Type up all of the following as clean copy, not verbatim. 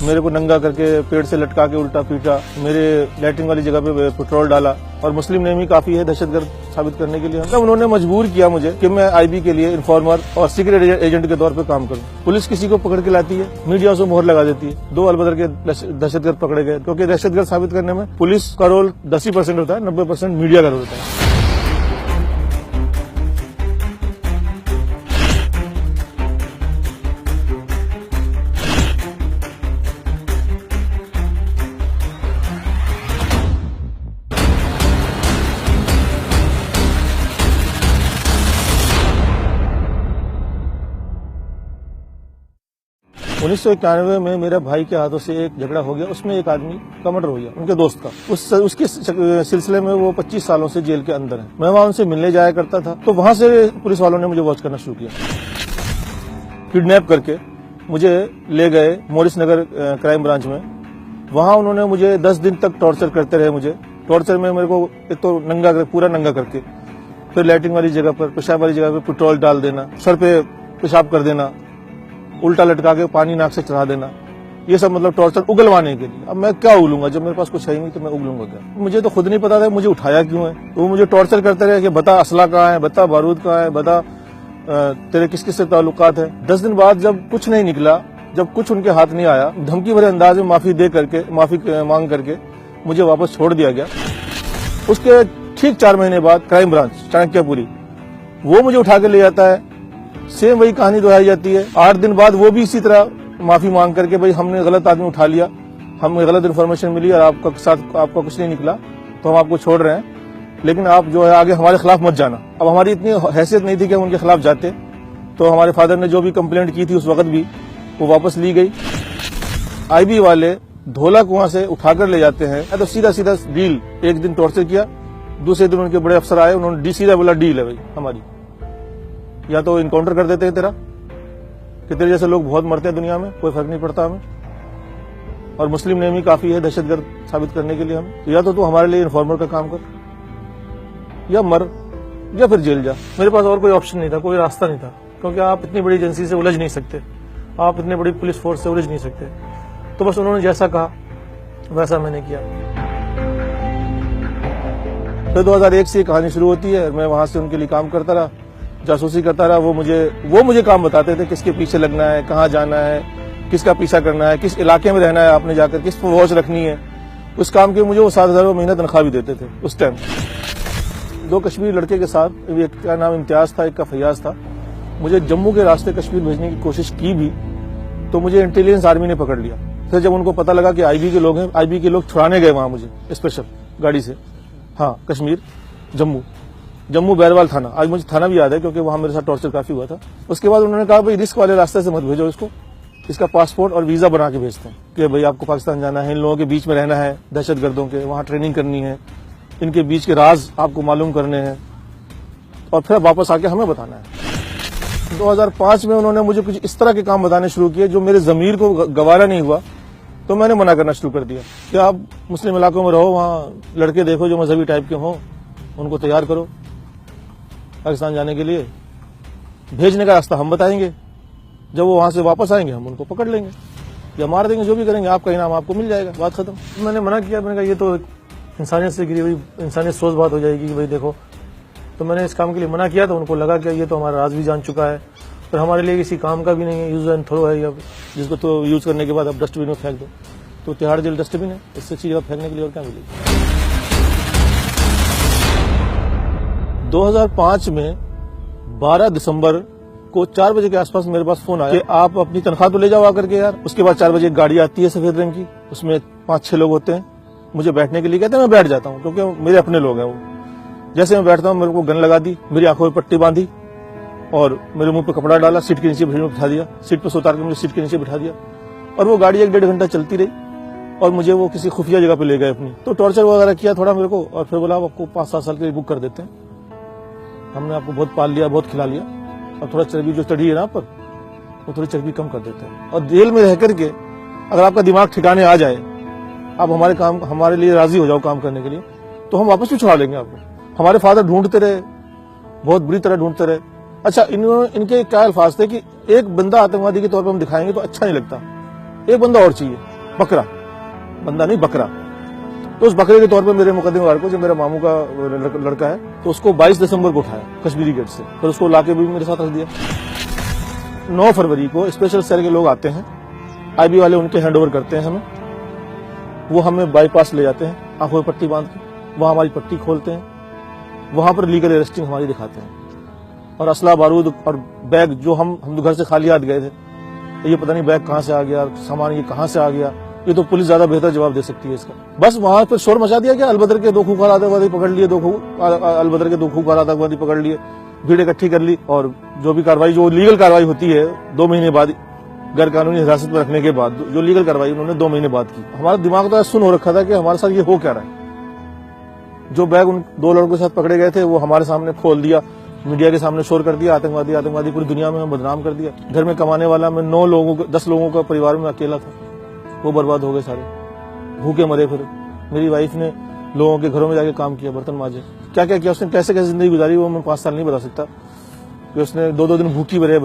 मेरे को नंगा करके पेड़ से लटका के उल्टा पीटा, मेरे लैट्रिन वाली जगह पे पेट्रोल डाला और मुस्लिम नेम ही काफी है दहशतगर्द साबित करने के लिए। मतलब उन्होंने मजबूर किया मुझे कि मैं आईबी के लिए इन्फॉर्मर और सीक्रेट एजेंट के तौर पे काम करूं। पुलिस किसी को पकड़ के लाती है, मीडिया उसे मोहर लगा देती है। 2 अलबदर के दहशतगर्द पकड़े गए, क्योंकि दहशतगर्द साबित करने में पुलिस का रोल 10% होता है, 90% मीडिया का रोल होता है। 1991 में मेरे भाई के हाथों से एक झगड़ा हो गया, उसमें एक आदमी का मर्डर हो गया, उनके दोस्त का। उसके सिलसिले में वो 25 सालों से जेल के अंदर है। मैं वहां उनसे मिलने जाया करता था, तो वहां से पुलिस वालों ने मुझे वॉच करना शुरू किया। किडनैप करके मुझे ले गए मोरिस नगर क्राइम ब्रांच में। वहां उन्होंने मुझे 10 दिन तक टॉर्चर करते रहे। मुझे टॉर्चर में मेरे को एक तो पूरा नंगा करके, फिर लैट्रिन वाली जगह पर, पेशाब वाली जगह पर पेट्रोल डाल देना, सर पे पेशाब कर देना, उल्टा लटका के पानी नाक से चढ़ा देना, ये सब मतलब टॉर्चर उगलवाने के लिए। अब मैं क्या उगलूंगा, जब मेरे पास कुछ है ही नहीं तो मैं उगलूंगा क्या। मुझे तो खुद नहीं पता था मुझे उठाया क्यों है। तो वो मुझे टॉर्चर करते रहे कि बता असला कहाँ है, बता बारूद कहाँ है, बता तेरे किस किस से ताल्लुकात है। 10 दिन बाद जब कुछ नहीं निकला, जब कुछ उनके हाथ नहीं आया, धमकी भरे अंदाज में माफी मांग करके मुझे वापस छोड़ दिया गया। उसके ठीक 4 महीने बाद क्राइम ब्रांच चाणक्यपुरी वो मुझे उठा के ले जाता है। सेम वही कहानी दोहराई जाती है। 8 दिन बाद वो भी इसी तरह माफी मांग करके, भाई हमने गलत आदमी उठा लिया, हमें गलत इन्फॉर्मेशन मिली और आपका कुछ नहीं निकला तो हम आपको छोड़ रहे हैं, लेकिन आप जो है आगे हमारे खिलाफ मत जाना। अब हमारी इतनी हैसियत नहीं थी कि हम उनके खिलाफ जाते, तो हमारे फादर ने जो भी कंप्लेंट की थी उस वक्त भी वो वापस ली गई। आईबी वाले धोला कुआं से उठाकर ले जाते हैं तो सीधा सीधा डील। एक दिन टॉर्चर किया, दूसरे दिन उनके बड़े अफसर आए, उन्होंने सीधा बोला डील है भाई हमारी, या तो इनकाउंटर कर देते हैं तेरा, कि तेरे जैसे लोग बहुत मरते हैं दुनिया में, कोई फर्क नहीं पड़ता हमें, और मुस्लिम नेम ही काफी है दहशतगर्द साबित करने के लिए हमें। या तो तू हमारे लिए इन्फॉर्मर का काम कर, या मर, या फिर जेल जा। मेरे पास और कोई ऑप्शन नहीं था, कोई रास्ता नहीं था, क्योंकि आप इतनी बड़ी एजेंसी से उलझ नहीं सकते, आप इतनी बड़ी पुलिस फोर्स से उलझ नहीं सकते। तो बस उन्होंने जैसा कहा वैसा मैंने किया। फिर 2001 से ये कहानी शुरू होती है। मैं वहां से उनके लिए काम करता रहा, जासूसी करता रहा। वो मुझे काम बताते थे, किसके पीछे लगना है, कहाँ जाना है, किसका पीछा करना है, किस इलाके में रहना है आपने जाकर, किस पर वॉच रखनी है। उस काम के मुझे वो 7,000 महीना तनख्वाह भी देते थे उस टाइम। 2 कश्मीरी लड़के के साथ, एक का नाम इम्तियाज था, एक का फैयाज था। मुझे जम्मू के रास्ते कश्मीर भेजने की कोशिश की भी, तो मुझे इंटेलिजेंस आर्मी ने पकड़ लिया। फिर जब उनको पता लगा कि आईबी के लोग हैं, आईबी के लोग छुड़ाने गए वहां मुझे स्पेशल गाड़ी से, हाँ कश्मीर, जम्मू बैरवाल थाना। आज मुझे थाना भी याद है, क्योंकि वहां मेरे साथ टॉर्चर काफी हुआ था। उसके बाद उन्होंने कहा भाई रिस्क वाले रास्ते से मत भेजो इसको, इसका पासपोर्ट और वीजा बना के भेजते हैं कि भाई आपको पाकिस्तान जाना है, इन लोगों के बीच में रहना है, दहशतगर्दों के, वहां ट्रेनिंग करनी है, इनके बीच के राज आपको मालूम करने हैं, और फिर वापस आके हमें बताना है। 2005 में उन्होंने मुझे कुछ इस तरह के काम बताने शुरू किए जो मेरे जमीर को गवारा नहीं हुआ, तो मैंने मना करना शुरू कर दिया कि आप मुस्लिम इलाकों में रहो, वहां लड़के देखो जो मजहबी टाइप के हों, उनको तैयार करो पाकिस्तान जाने के लिए। भेजने का रास्ता हम बताएंगे, जब वो वहां से वापस आएंगे हम उनको पकड़ लेंगे या मार देंगे, जो भी करेंगे, आपका इनाम आपको मिल जाएगा, बात खत्म। मैंने मना किया, मैंने कहा ये तो इंसानियत से गिरी हुई इंसानियत सोच बात हो जाएगी कि भाई देखो। तो मैंने इस काम के लिए मना किया, तो उनको लगा कि ये तो हमारा राज भी जान चुका है, पर हमारे लिए किसी काम का भी नहीं है, यूज एंड थ्रो है, या जिसको तो यूज करने के बाद आप डस्टबिन में फेंक दो। तो तिहाड़ जेल डस्टबिन है, इससे अच्छी जगह फेंकने के लिए और क्या मिलेगी। 2005 में 12 दिसंबर को 4 बजे के आसपास मेरे पास फोन आया कि आप अपनी तनख्वाह तो ले जाओ आकर के यार। उसके बाद 4 बजे एक गाड़ी आती है सफेद रंग की, उसमें 5-6 लोग होते हैं, मुझे बैठने के लिए कहते हैं। मैं बैठ जाता हूँ, क्योंकि मेरे अपने लोग हैं वो। जैसे मैं बैठता हूँ, मेरे को गन लगा दी, मेरी आंखों में पट्टी बांधी और मेरे मुंह पे कपड़ा डाला, सीट के नीचे बिठा दिया, सीट पर उतार के मुझे सीट के नीचे बिठा दिया, और वो गाड़ी 1-1.5 घंटा चलती रही, और मुझे वो किसी खुफिया जगह पे ले गए अपनी। तो टॉर्चर वगैरह किया थोड़ा मेरे को, और फिर बोला आपको 5-7 साल के लिए बुक कर देते हैं, हमने आपको बहुत पाल लिया, बहुत खिला लिया, अब थोड़ा चर्बी जो चढ़ी है ना पर, वो थोड़ी चर्बी कम कर देते हैं। और जेल में रह करके अगर आपका दिमाग ठिकाने आ जाए, आप हमारे लिए राजी हो जाओ काम करने के लिए, तो हम वापस भी छुड़ा लेंगे आपको। हमारे फादर ढूंढते रहे, बहुत बुरी तरह ढूंढते रहे। अच्छा, इनके क्या अल्फाज थे कि एक बंदा आतंकवादी के तौर पर हम दिखाएंगे तो अच्छा नहीं लगता, एक बंदा और चाहिए। बकरा, बंदा नहीं बकरा। तो उस बकरे के तौर पर मेरे मुकदमेवार को, जो मेरा मामू का लड़का है, तो उसको 22 दिसंबर को उठाया कश्मीरी गेट से, फिर उसको लाके भी मेरे साथ रख दिया। 9 फरवरी को स्पेशल सेल के लोग आते हैं, आईबी वाले उनके हैंडओवर करते हैं हमें, वो हमें बाईपास ले जाते हैं, आंखों में पट्टी बांध के, वहां हमारी पट्टी खोलते हैं, वहां पर लीगल अरेस्टिंग हमारी दिखाते हैं, और असला बारूद और बैग जो हम घर से खाली हाथ गए थे, ये पता नहीं बैग कहां से आ गया, सामान ये कहां से आ गया, ये तो पुलिस ज्यादा बेहतर जवाब दे सकती है इसका। बस वहां पर शोर मचा दिया, क्या अलबदर के 2 खूंखार आतंकवादी पकड़ लिए, अलबदर के 2 खूंखार आतंकवादी पकड़ लिए, भीड़ इकट्ठी कर ली, और जो भी कार्रवाई, जो लीगल कार्रवाई होती है 2 महीने बाद गैर कानूनी हिरासत में रखने के बाद, जो लीगल कार्रवाई उन्होंने 2 महीने बाद की। हमारा दिमाग तो सुन हो रखा था कि हमारे साथ ये हो क्या रहा है। जो बैग उन 2 लड़कों के साथ पकड़े गए थे वो हमारे सामने खोल दिया, मीडिया के सामने शोर कर दिया, आतंकवादी पूरी दुनिया में बदनाम कर दिया। घर में कमाने वाला मैं 10 लोगों का परिवार में अकेला था, वो बर्बाद हो गए सारे, भूखे मरे। फिर मेरी वाइफ ने लोगों के घरों में जाके काम किया, बर्तन मांजे, क्या क्या किया उसने, कैसे कैसे जिंदगी गुजारी वो मैं 5 साल नहीं बता सकता कि उसने 2-2 दिन भूखी रहे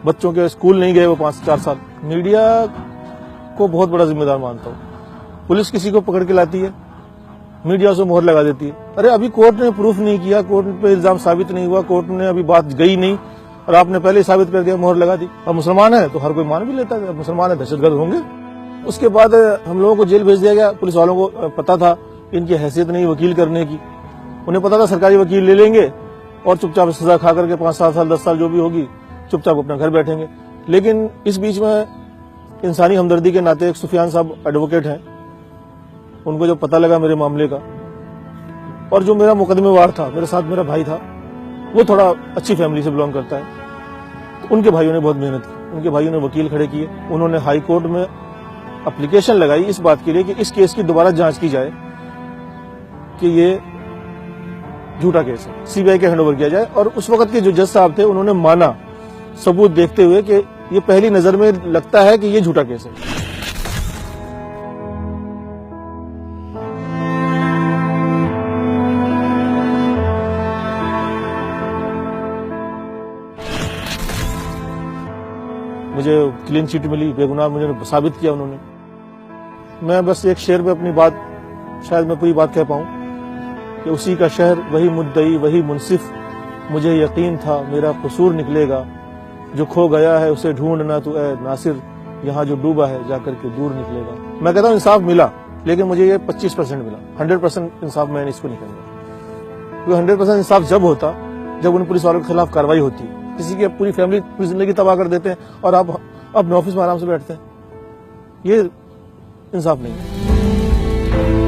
बच्चों के स्कूल नहीं गए वो 5-4 साल। मीडिया को बहुत बड़ा जिम्मेदार मानता हूँ। पुलिस किसी को पकड़ के लाती है, मीडिया उसे मोहर लगा देती है। अरे अभी कोर्ट ने प्रूफ नहीं किया, कोर्ट पे इल्जाम साबित नहीं हुआ, कोर्ट ने अभी बात गई नहीं, और आपने पहले ही साबित कर दिया, मोहर लगा दी। और मुसलमान है तो हर कोई मान भी लेता है, मुसलमान है दहशतगर्द होंगे। उसके बाद हम लोगों को जेल भेज दिया गया। पुलिस वालों को पता था इनकी हैसियत नहीं वकील करने की, उन्हें पता था सरकारी वकील ले लेंगे और चुपचाप सजा खा करके 5-7 साल 10 साल जो भी होगी चुपचाप अपना घर बैठेंगे। लेकिन इस बीच में इंसानी हमदर्दी के नाते एक सुफियान साहब एडवोकेट हैं, उनको जब पता लगा मेरे मामले का, और जो मेरा मुकदमेवार था, मेरे साथ मेरा भाई था, वो थोड़ा अच्छी फैमिली से बिलोंग करता है, तो उनके भाइयों ने बहुत मेहनत की, उनके भाइयों ने वकील खड़े किए, उन्होंने हाई कोर्ट में एप्लीकेशन लगाई इस बात के लिए कि इस केस की दोबारा जांच की जाए कि ये झूठा केस है, सीबीआई के हैंडओवर किया जाए। और उस वक्त के जो जज साहब थे उन्होंने माना, सबूत देखते हुए, कि ये पहली नजर में लगता है कि ये झूठा केस है। मुझे क्लीन चिट मिली, बेगुनाह मुझे साबित किया उन्होंने। मैं बस एक शेर में अपनी बात, शायद मैं पूरी बात कह पाऊं, कि उसी का शहर, वही मुद्दई, वही मुंसिफ, मुझे यकीन था मेरा कसूर निकलेगा, जो खो गया है उसे ढूंढना तू ए नासिर, यहाँ जो डूबा है जाकर के दूर निकलेगा। मैं कहता हूँ इंसाफ मिला, लेकिन मुझे ये 25% मिला, 100% इंसाफ मैं इसको नहीं कहूँगा। क्योंकि 100% इंसाफ जब होता जब उन पुलिस वालों के खिलाफ कार्रवाई होती, किसी की पूरी फैमिली, पूरी जिंदगी तबाह कर देते हैं और आप अपने ऑफिस में आराम से बैठते हैं, ये इंसाफ नहीं है।